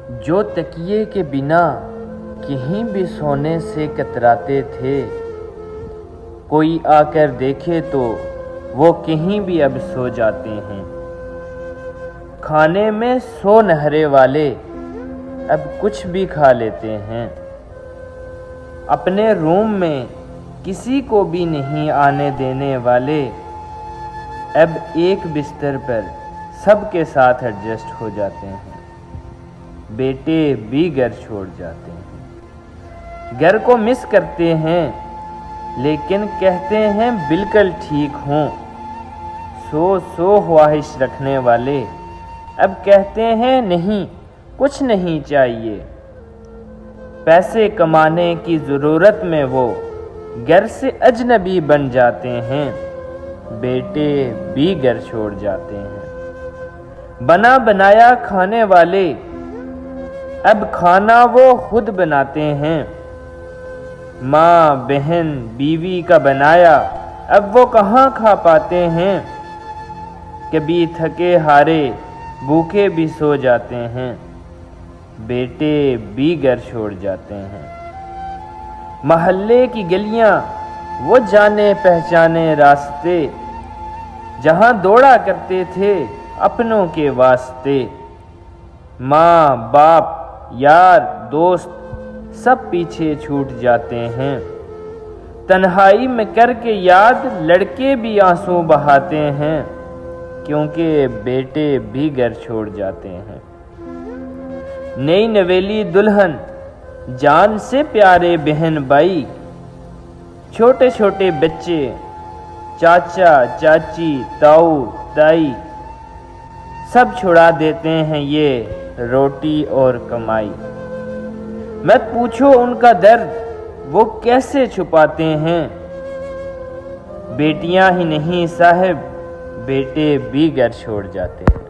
جو تکیے کے بنا کہیں بھی سونے سے کتراتے تھے، کوئی آ کر دیکھے تو وہ کہیں بھی اب سو جاتے ہیں۔ کھانے میں 100 نہرے والے اب کچھ بھی کھا لیتے ہیں۔ اپنے روم میں کسی کو بھی نہیں آنے دینے والے اب ایک بستر پر سب کے ساتھ ایڈجسٹ ہو جاتے ہیں۔ بیٹے بھی گھر چھوڑ جاتے ہیں، گھر کو مس کرتے ہیں، لیکن کہتے ہیں بالکل ٹھیک ہوں۔ 100 خواہش رکھنے والے اب کہتے ہیں نہیں، کچھ نہیں چاہیے۔ پیسے کمانے کی ضرورت میں وہ گھر سے اجنبی بن جاتے ہیں، بیٹے بھی گھر چھوڑ جاتے ہیں۔ بنا بنایا کھانے والے اب کھانا وہ خود بناتے ہیں۔ ماں، بہن، بیوی کا بنایا اب وہ کہاں کھا پاتے ہیں۔ کبھی تھکے ہارے بھوکے بھی سو جاتے ہیں، بیٹے بھی گھر چھوڑ جاتے ہیں۔ محلے کی گلیاں وہ جانے پہچانے راستے، جہاں دوڑا کرتے تھے اپنوں کے واسطے، ماں باپ یار دوست سب پیچھے چھوٹ جاتے ہیں۔ تنہائی میں کر کے یاد لڑکے بھی آنسو بہاتے ہیں، کیونکہ بیٹے بھی گھر چھوڑ جاتے ہیں۔ نئی نویلی دلہن، جان سے پیارے بہن بھائی، چھوٹے چھوٹے بچے، چاچا چاچی تاؤ تائی، سب چھڑا دیتے ہیں یہ روٹی اور کمائی۔ مت پوچھو ان کا درد وہ کیسے چھپاتے ہیں، بیٹیاں ہی نہیں صاحب بیٹے بھی گھر چھوڑ جاتے ہیں۔